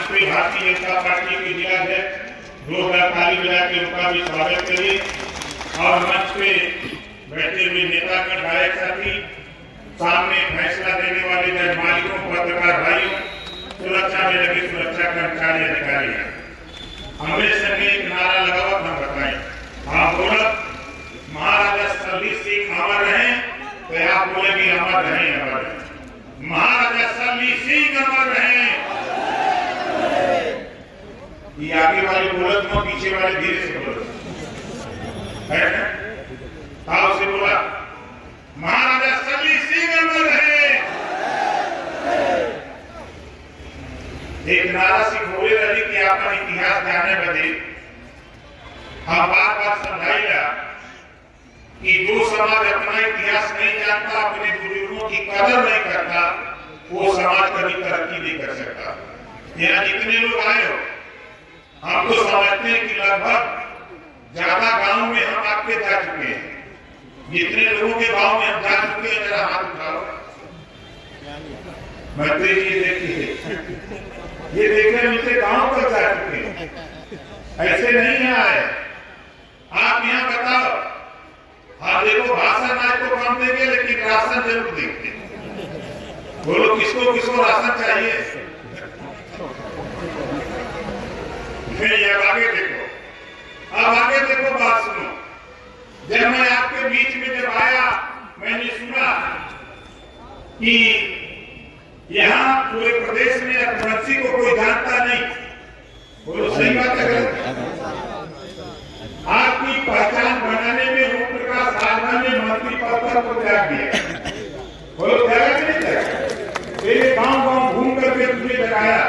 पे भारतीय जनता पार्टी के जिला अध्यक्ष 2000 जिला के उनका भी स्वागत करिए और मंच पे बैठे हुए नेता के विधायक साथी, सामने फैसला देने वाले जज मालिकों, पत्रकार भाइयों, सुरक्षा में लगे सुरक्षा कर्मचारी अधिकारी, हमरे संगे एक नारा लगाओ, हम बताएं। हाँ बोला, महाराजा सलीम सिंह अमर रहे, तो आप बोलेंगे अमर रहे, अमर रहे। महाराजा सलीम सिंह अमर रहे। ये आगे वाले बोलत हो, पीछे वाले धीरे से बोलो, है ना? ताव से बोला, महाराजा सलीम सिंह अमर रहे। एक नारा से बोले रहे कि अपना इतिहास जाने बदे हम बार बार समझाइला कि जो समाज अपना इतिहास नहीं जानता, अपने बुजुर्गों की कदर नहीं करता, वो समाज कभी तरक्की नहीं कर सकता। यहाँ जितने लोग आए हो, हम तो समझते हैं कि लगभग ज्यादा गांव में हम आपके जा चुके हैं। जितने लोगों के गांव में हम जा चुके हैं, जरा हाथ उठाओ। मंत्री जी देखिए, ये देखने नीचे गांव पर जा चुके हैं, ऐसे नहीं आए। आप यहाँ बताओ, हाँ देखो भाषण आज तो कम देंगे, लेकिन राशन जरूर देंगे। बोलो किसको किसको राशन चाहिए? अब आगे देखो, अब आगे देखो, बात सुनो। जब मैं आपके बीच में जब आया, मैंने सुना कि यहाँ पूरे प्रदेश में रघुवंशी को कोई जानता नहीं। बोलो सही बात है? आपकी पहचान बनाने में ओम प्रकाश राणा ने मंत्री पद को त्याग दिया। बोलो त्याग नहीं त्याग? मेरे गांव गांव घूम करके तुझे लगाया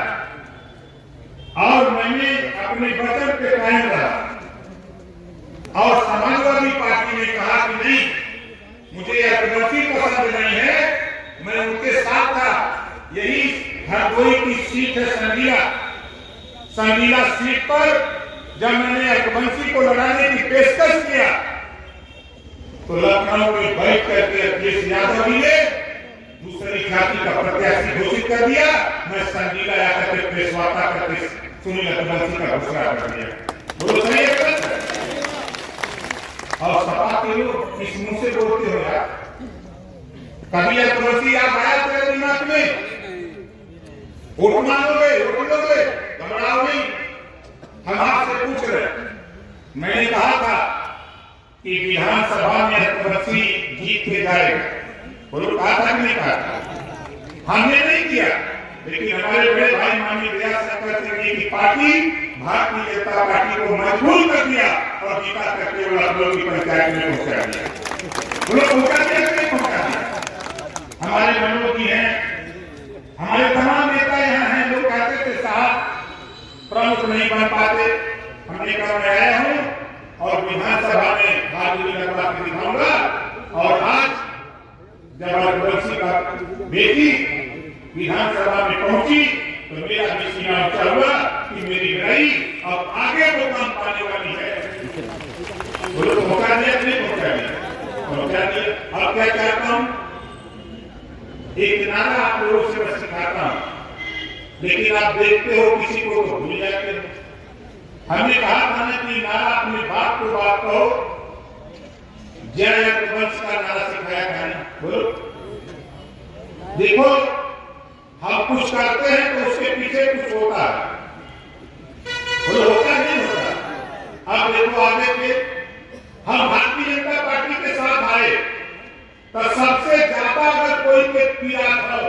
और मैंने अपने वचन पे कायम रहा। और समाजवादी पार्टी ने कहा कि नहीं, मुझे रघुवंशी पसंद नहीं है, मैं उनके साथ था। यही हरदोई की सीट है, संगीला सीट पर जब मैंने रघुवंशी को लड़ाने की पेशकश किया, तो लखनऊ में बैठ करके अखिलेश यादव जी ने दूसरी जाति का प्रत्याशी घोषित कर दिया। मैं संगीला आकर के प्रेस वार्ता करके सुनील रघुवंशी का घोषणा कर दिया। बोलो सही है? और सपा के लोग इस मुंह से बोलते हो यार, कभी रघुवंशी याद आया तेरे दिमाग में? वोट मांगोगे, वोट लोगे, घबराओ नहीं। हम आपसे पूछ रहे, मैंने कहा था कि विधानसभा में रघुवंशी जीत के जाएगा। बोलो कहा था कि नहीं कहा था? हमने नहीं किया, लेकिन हमारे बड़े भाई माननीय दयाशंकर सिंह जी की पार्टी भारतीय जनता पार्टी को मजबूर कर दिया और जीता करके लखनऊ की पंचायत में पहुंचा दिया। बोलो पहुंचा दिया कि नहीं पहुंचा दिया? हमारे मनोज जी हैं, हमारे तमाम नेता यहाँ हैं। लोग कहते थे साहब प्रमुख नहीं बन पाते, हमने कहा मैं आया हूँ और विधानसभा में बहादुरी लगवा के दिखाऊंगा। और आज जब रघुवंशी का बेटी विधानसभा में पहुंची, तो मेरा भी सीना ऊंचा हुआ कि मेरी लड़ाई अब आगे वो काम पाने वाली है। बोलो मौका दिया नहीं पहुंचा दिया? पहुंचा दिया। अब क्या चाहता हूँ, एक नारा आप लोगों से मैं सिखाता हूँ, लेकिन आप देखते हो किसी को तो भूल जाते हो। हमने कहा था ना कि नारा अपने बाप को बात कहो, जय रघुवंश का नारा सिखाया था ना। बोलो देखो, हम कुछ करते हैं तो उसके पीछे कुछ होता है। बोलो होता नहीं होता? अब देखो आगे के, हम भारतीय जनता पार्टी के साथ आए तो सबसे ज्यादा अगर कोई के पीड़ा हो,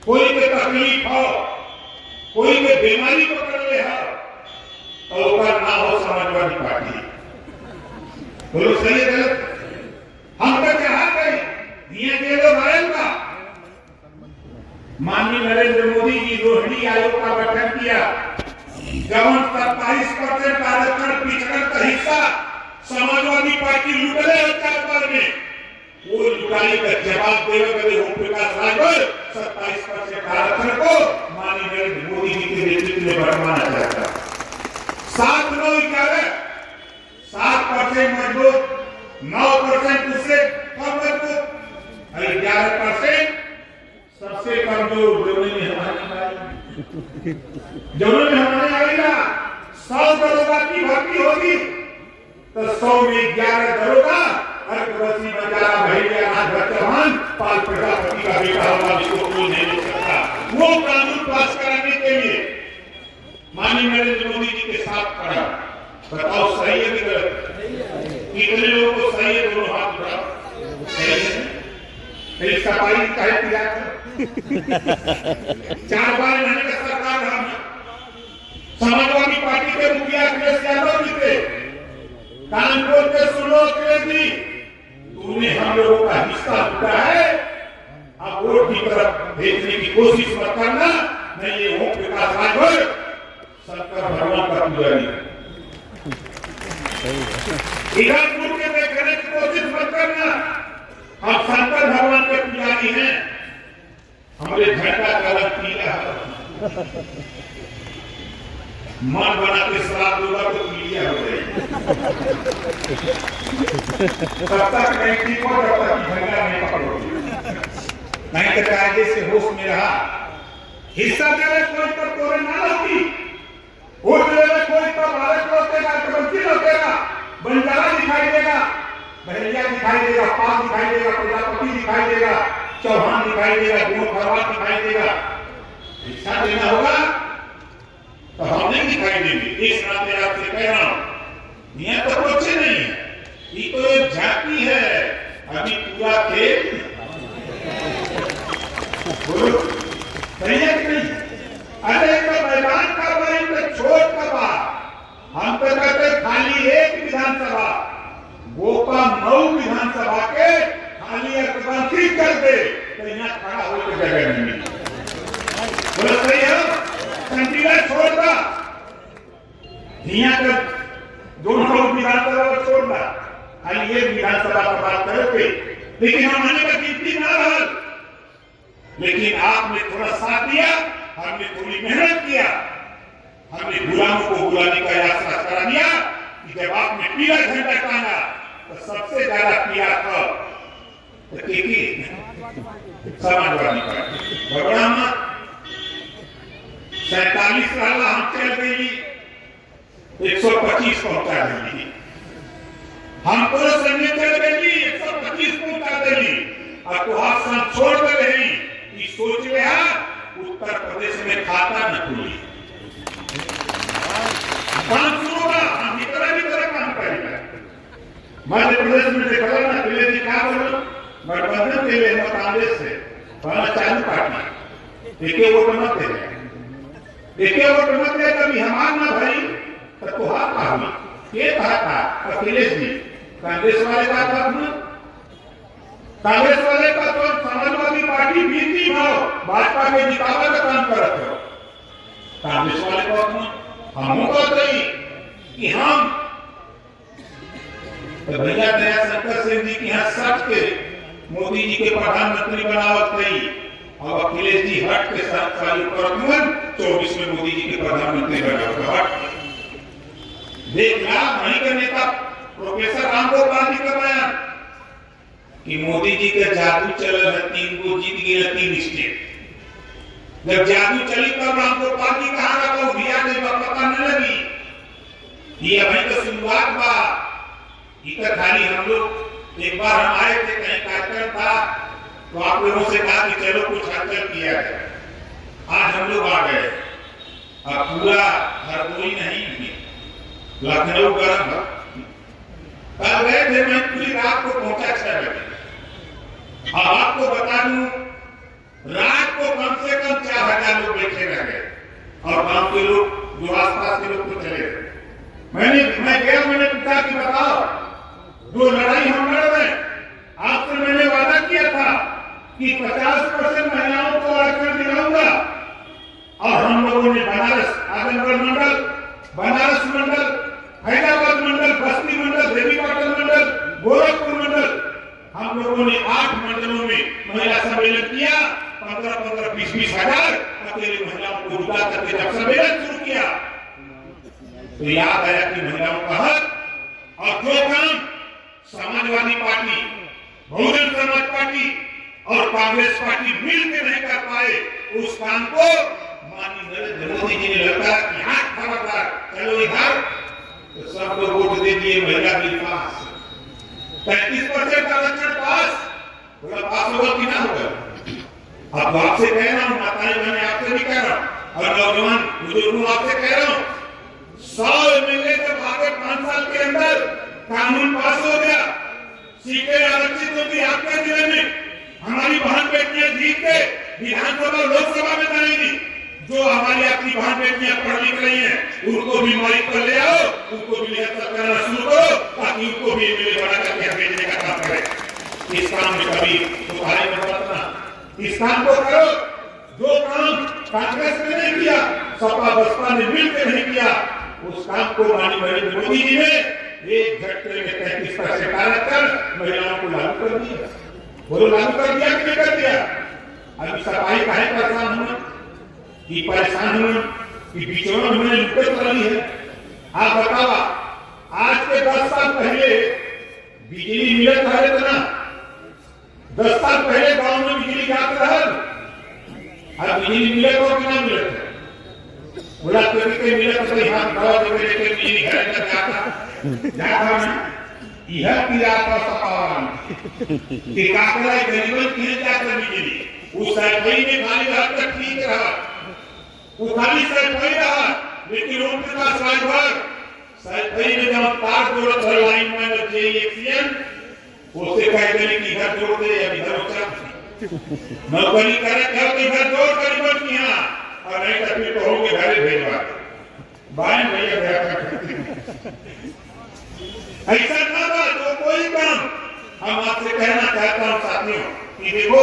कोई के तकलीफ हो, कोई के बीमारी पकड़ ले हो, तो ऊपर ना हो समाजवादी पार्टी। बोलो सही है गलत? हम तो चाहते ये के लोग आएगा। माननीय नरेंद्र मोदी जी रोहिणी आयोग का गठन किया, जब 27% आरक्षण पिछड़न का हिस्सा समाजवादी पार्टी लुटले 4 में, वो लुटाई का जवाब देने के लिए ओम प्रकाश राजभर 27% आरक्षण को माननीय नरेंद्र मोदी जी के नेतृत्व में बढ़ाना चाहता है। 7% मजबूत, 9% उससे कम मजबूत, 11% सबसे कमजोर जो नहीं हमारी जरूर हमारे आएगा 100 दरोगा की भर्ती होगी तो 100 में 11 दरोगा अर्कवसी बंजारा भैया नाथ चौहान पाल प्रजापति का बेटा होगा जिसको कोई नहीं रोक सकता। वो कानून पास कराने के लिए माननीय नरेंद्र मोदी जी के साथ खड़ा। बताओ सही है कि गलत? कितने लोगों को सही है? दोनों हाथ उठाओ। सही है? फिर इसका पारी काहे किया? 4 बार रहने का सरकार हम समाजवादी पार्टी के मुखिया अखिलेश यादव जी थे। कानपुर के सुनो अखिलेश जी, तूने हम लोगों का हिस्सा लूटा है, अब वोट की तरफ भेजने की कोशिश मत करना। नहीं ये ओम प्रकाश राजभर शंकर भगवान का पुजारी है। ईरानपुर के देखने की कोशिश मत करना, हम शंकर भगवान के पुजारी हैं। हमारे झंडा का रंग पीला है। मन बना के शराब दूंगा तो पीलिया हो जाएगी। तब तक नहीं ठीक हो जब तक झंडा नहीं पकड़ोगे। नहीं तो कायदे से होश में रहा। हिस्सा दे रहे कोई तब तोरे ना लगती, वोट दे रहे कोई तब भारत लौटेगा, कबंती लौटेगा, बंजारा दिखाई देगा, बहरिया दिखाई देगा, पाल दिखाई देगा, प्रजापति दिखाई देगा, चौहान दिखाई देगा, गोड़ खरवाल दिखाई देगा। हिस्सा देना होगा तो हम नहीं दिखाई देंगे। इस नाते आपसे कह रहा हूं, यह तो कुछ नहीं है, ये तो एक झांकी है। अभी पूरा खेल बोलो सही है कि नहीं? अरे तो मैदान का भाई तो छोड़ का बात, हम तो कहते खाली एक विधानसभा गोपा मऊ विधानसभा के खाली अकबंदी कर दे तो यहाँ खड़ा होकर जगह नहीं मिली। बोलो सही है? चंडीगढ़ छोड़ना, यहाँ तक दोनों विधानसभा छोड़ना, खाली एक विधानसभा का बात करोगे। लेकिन हमारे का गिनती ना रहा, लेकिन आपने थोड़ा साथ दिया, हमने थोड़ी मेहनत किया, हमने गुलामों को बुलाने का यात्रा करा दिया कि जब आपने पीला झंडा टांगा तो सबसे ज्यादा किया था समाजवादी पार्टी। भगवान 47 साल हम चल गई, 125 पहुंचा देंगी। हम पूरे संघ चल गई, 125 पहुंचा देंगी। और तो आप सब छोड़ दे रही कि सोच लिया उत्तर प्रदेश में खाता न खुली। काम शुरू होगा, हम भीतर काम करेंगे। मध्य प्रदेश में देखा ना, पहले दिखा बोलो गठबंधन के लिए कांग्रेस से पहला चालू पार्टी एक वोट मत दे, एक वोट मत दे, कभी हमार ना भाई तो तुहार का हुई। ये कहा था अखिलेश जी, कांग्रेस वाले का था, कांग्रेस वाले का तो समाजवादी पार्टी बीती भाव भाजपा के जितावा का काम करते हो। कांग्रेस वाले को हम कहते ही कि हम तो भैया दया शंकर सिंह जी के यहाँ सट के मोदी जी के प्रधानमंत्री बनावत नहीं, और अखिलेश जी हट के साथ चालू करत 24 में मोदी जी के प्रधानमंत्री बनावत हट। देखना वहीं के नेता प्रोफेसर रामगोपाल जी का बयान कि मोदी जी का जादू चल है, 3 को जीत गए 3 स्टेट। जब जादू चली तब रामगोपाल जी कहा था भैया ने पता न लगी। ये अभी तो शुरुआत बा, इधर खाली हम लोग एक बार हम आए थे, कहीं कार्यक्रम था तो आप लोगों से कहा कि चलो कुछ हलचल किया जाए। आज हम लोग आ गए, अब पूरा हरदोई नहीं, लखनऊ गर्म कल गए थे, मैं पूरी रात को पहुंचा 6 बजे। अब आपको बता दूं, रात को कम से कम 4000 लोग बैठे रह गए और गांव के लोग जो आसपास के लोग तो चले गए। मैं गया, मैंने पूछा कि बताओ जो लड़ाई हम लड़ रहे, आपसे मैंने वादा किया था कि 50% महिलाओं को आरक्षण दिलाऊंगा, और हम लोगों ने बनारस आजमगढ़ मंडल, बनारस मंडल, हैदराबाद मंडल, बस्ती मंडल, देवीपाटन मंडल, गोरखपुर मंडल, हम लोगों ने 8 मंडलों में महिला सम्मेलन किया। 15-20 हजार अकेले महिलाओं को जुटा करके जब सम्मेलन शुरू किया तो याद आया कि महिलाओं का हक और जो काम समाजवादी पार्टी, बहुजन समाज पार्टी और कांग्रेस पार्टी मिलकर नहीं कर पाए, उस काम को माननीय मोदी जी ने लगता है कि हाथ खबरदार चलो इधर, तो सब लोग वोट दे दिए महिला बिल पास, 35% आरक्षण पास, बोला पास होगा कि ना होगा। अब आपसे कह रहा हूँ, माताएं बहनें आपसे भी कह रहा हूँ, और नौजवान बुजुर्गों आपसे कह रहा हूँ, 100 एमएलए जब आगे 5 साल के अंदर कानून पास हो गया, सीटें आरक्षित होगी आपके जिले में, हमारी बहन बेटियां जीत के विधानसभा लोकसभा में जाएंगी। जो हमारी अपनी बहन बेटियां पढ़ लिख रही हैं, उनको भी माइक पर ले आओ, उनको भी लिहाजा करना शुरू करो, ताकि उनको भी एमएलए बना करके भेजने का काम करें। इस काम में कभी तुम्हारे मत रखना, इस काम को करो जो काम कांग्रेस ने नहीं किया, सपा बसपा ने मिलकर नहीं किया, उस काम को माननीय नरेंद्र मोदी जी ने एक झटके में 33% आरक्षण महिलाओं को लागू कर दिया। वो लागू कर दिया कि नहीं कर दिया? अभी सफाई काहे परेशान हुए कि परेशान हुए कि बिचौलियों हमने लुटे पड़ी है। आप बताओ, आज के 10 साल पहले बिजली मिलत रहे तो ना, 10 साल पहले गांव में बिजली जात रहा, अब बिजली मिले तो कि ना मिले? बोला कभी के मिले तो यहाँ दवा देवे लेके बिजली घर तक जाता ना, यह किया था सपावन कि काकरा गरीबन किए जाकर बिजली उस सैफई में खाली हद तक ठीक रहा, वो खाली सैफई रहा, लेकिन उनके पास राजभर सैफई में जब तार जोड़त है लाइन में जे एक्सीएन, उससे कह देने की घर जोड़ दे या इधर उतर नौकरी करे क्या तो इधर जोड़ गरीबन की यहाँ, और नहीं तो फिर तो होंगे घरे भेजवा बाएं भैया ऐसा ना था। तो कोई काम हम आपसे कहना चाहता हूं साथियों कि देखो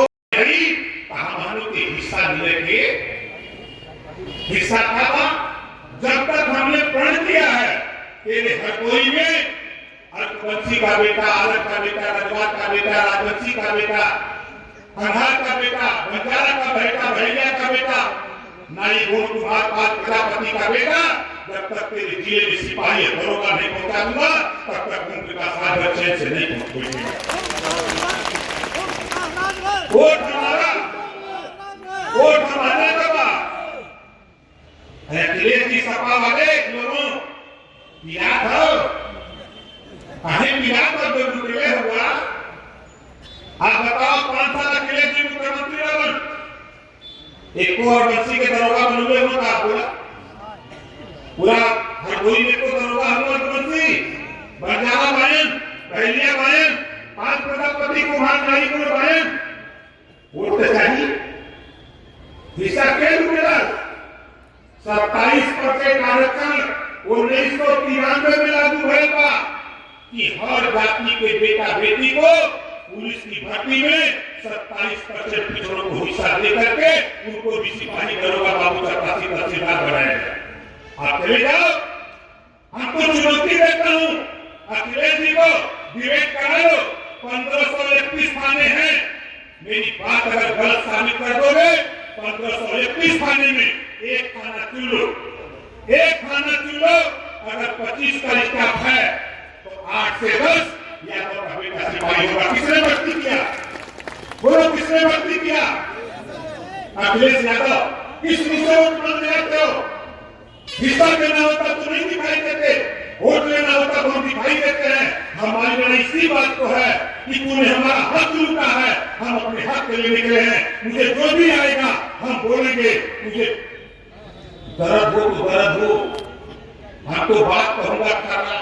हम के हिस्सा मिलेंगे, हिस्सा था जब तक हमने प्रण किया है तेरे हर कोई में अल्पवंशी का बेटा, आलम का बेटा, रजवात का बेटा, राजवंशी का बेटा, कंधार का बेटा, बंजारा का बेटा, भैया का बेटा, नाई गोट कुमार पाल प्रजापति का बेटा, जब तक तेरे जिले में सिपाही दरोगा नहीं पहुंचा दूंगा तब तक उनके पास आदर चैन से नहीं पहुंचेगा। वोट हमारा, वोट हमारे का अखिलेश जी सपा वाले लोगों पिया था, कहीं पिया था जो रुपये हुआ। आप बताओ 5 साल अखिलेश जी मुख्यमंत्री रहे, एक और बंसी के दरोगा बनुए होगा पूरा हर कोई में को दरोगा हुआ मुख्यमंत्री, बंजारा बायन, पहलिया बायन, 5 प्रजापति कुमार नाई को बायन, वोट चाहिए हिस्सा के रुपया 27% आरक्षण 1993 में लागू हुआ कि हर जाति के बेटा बेटी को पुलिस की भर्ती में 27% पिछड़ों को हिस्सा दे करके उनको भी सिपाही दरोगा बाबू चपरासी तहसीलदार बनाया जाए। आप चले जाओ, हमको चुनौती देता हूँ, अखिलेश जी को डिबेट करा लो, 1531 थाने हैं, मेरी बात अगर गलत साबित कर दोगे 1531 थाने में एक थाना चुन लो, एक थाना चुन लो, अगर 25 का स्टाफ है तो 8 से 10 या तो बेटा सिपाही होगा। किसने भर्ती किया? बोलो किसने भर्ती किया? अखिलेश यादव। किस मुझसे वोट मांगने आते हो? हिस्सा देना होता तो नहीं दिखाई देते, वोट लेना होता तो हम दिखाई देते हैं। हमारी लड़ाई इसी बात को है कि तूने हमारा हक लूटा है, हम अपने हक के लिए निकले हैं। मुझे जो भी आएगा हम बोलेंगे, मुझे दर्द हो तो दर्द हो, हम तो बात कहूंगा करना,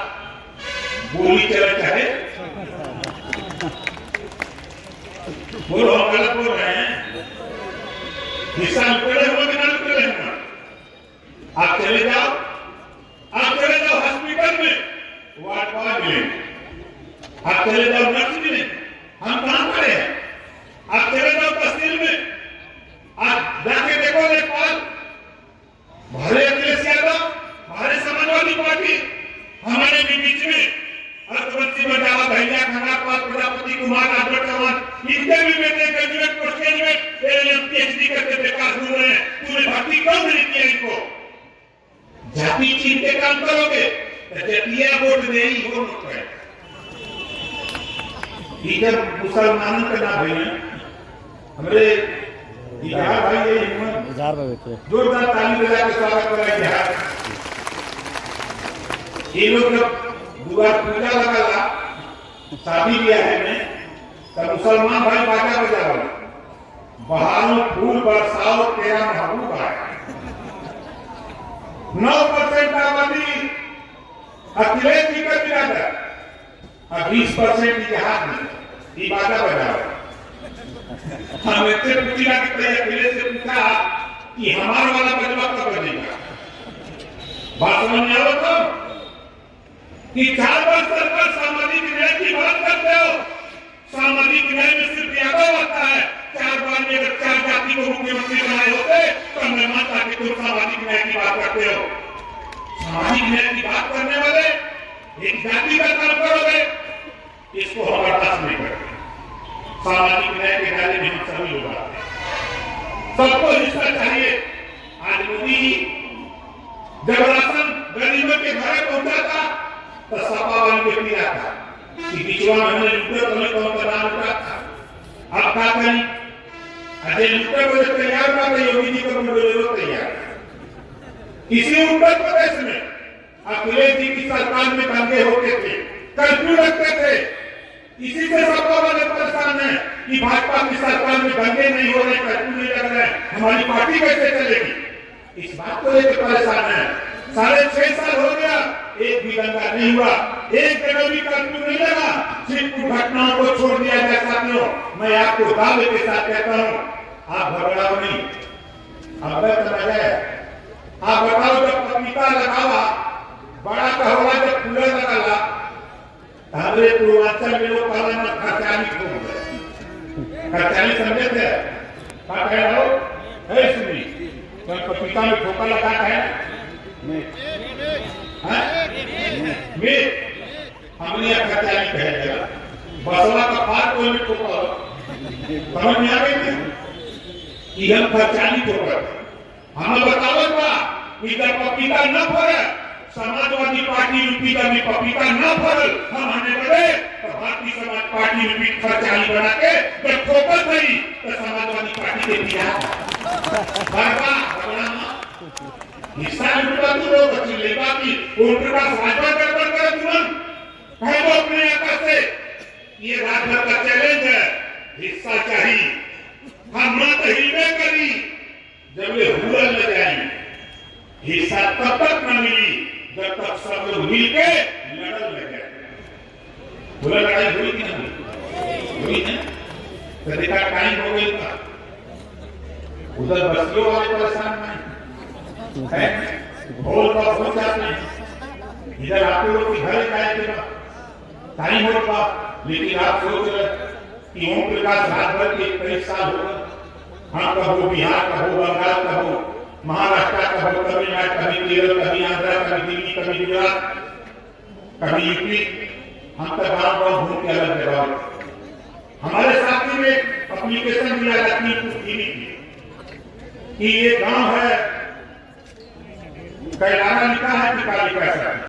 बोली चले चाहे बोलो, हम गलत बोल रहे हैं, हिस्सा लुटेरे हो कि ना लुटेरे हैं? आप चले जाओ, आप चले जाओ हॉस्पिटल में, वार्ड बॉय मिलेंगे, आप चले जाओ नर्स मिलेंगे, हम कहां खड़े हैं? आप चले जाओ तहसील में, आप जाके देखो लेखपाल, भले अखिलेश यादव, हमारे समाजवादी पार्टी, हमारे भी बीच में अर्थवंशी बंजारा भैया खंगार पाल प्रजापति कुमार आदर चौहान, इनके भी बेटे graduate post graduate LM PhD करके बेकार घूम रहे हैं। तूने भर्ती क्यों नहीं किया इनको? जाति चीन के काम करोगे तो जतिया वोट दे ही हो नोट है। जब मुसलमानों के ना भाई हमारे भाई ये जोरदार ताली बजा के स्वागत कराई बिहार। ये लोग जब दुआर पूजा लगाला शादी ब्याह में तब मुसलमान भाई बाजा बजाओ, बहारो फूल बरसाओ तेरा महबूब आए। 9% आबादी अखिलेश जी का बिरादर और 20% इतिहास में ये बाजा बजाओ। हम इससे पूछा कि अखिलेश से पूछा कि हमारा वाला बजवा कब बजेगा। बात समझ में आओ तो कि 4 वर्ष सरकार सामाजिक न्याय की बात करते हो। सामाजिक न्याय में सिर्फ यादव आता है। 4 बार में अगर 4 जाति को मुख्यमंत्री बनाए होते तो मैं मानता कि तुम सामाजिक न्याय की बात करते हो। सामाजिक न्याय की बात करने वाले एक जाति का काम करोगे, इसको हम बर्दाश्त नहीं करते। सामाजिक न्याय के दायरे में हम सभी लोग आते हैं, सबको हिस्सा चाहिए। आज मोदी जब राशन गरीबों के घर पहुंचा था तो सपा वाले व्यक्ति आता कि पिछवा महीने लुटे तुम्हें कौन का नाम उठा था। अब क्या करें, अजय लुटे को तैयार था तो योगी जी को बोलो तैयार। इसी उत्तर प्रदेश में अखिलेश जी की सरकार में दंगे होते थे, कर्फ्यू रखते थे। इसी से सपा वाले परेशान है कि भाजपा की सरकार में दंगे नहीं हो रहे, कर्फ्यू नहीं लग रहे, हमारी पार्टी कैसे चलेगी। इस बात को लेकर परेशान है। 6.5 साल हो गया, एक भी दंगा नहीं हुआ, एक जगह भी कर्फ्यू नहीं लगा। सिर्फ घटनाओं को छोड़ दिया जाए। साथियों, मैं आपको दावे के साथ कहता हूँ, आप घबराओ नहीं। अब है आप बताओ, जब पपीता लगावा बड़ा कहोला, जब कूलर लगाला हमारे पूर्वांचल में लोग कहना खर्चाली हो गए। खर्चाली समझे थे क्या कह रहे हो? है सुनी तो पपीता में ठोकर लगा है हमने खर्चाली कह दिया। बसवा का पार कोई में ठोकर समझ में आ गई थी कि हम खर्चाली ठोकर। हमें बताओ कि जब पपीता न फरे, समाजवादी पार्टी यूपी का भी पपीता न फरल, हम आने बढ़े तो भारतीय समाज पार्टी यूपी खर्चाली बना के जब ठोकर गई तो समाजवादी पार्टी के दिया हिस्सा लुटा तू लोग अच्छी लेगा कि उनके पास भाजपा गड़बड़ करे तुरंत कह दो अपने आका से ये रात भर का चैलेंज है, हिस्सा चाहिए। हम मत हिलने करी जब ये हुलल न जाए, हिस्सा तब तक न मिली जब तक सब लोग मिलके लड़ल लगे। बोला लड़ाई हुई कि नहीं हुई है तो देखा टाइम हो गई था। उधर बस्तियों वाले परेशान नहीं है, भोल का हो जाते हैं। इधर आपके लोग की घर जाएंगे टाइम होगा, लेकिन आप सोच रहे कि ओम प्रकाश रात भर के 23 साल हो गए। हाँ, कहो बिहार, कहो बंगाल, कहो महाराष्ट्र, कभी तमिलनाडु, कभी केरल, कभी आंध्र, कभी दिल्ली, कभी गुजरात, कभी यूपी, हम तक गाँव घूम के अलग जगह। हमारे साथी में एप्लीकेशन दिया जाती है कि ये गांव है, कैलाना लिखा है कि काली कैसा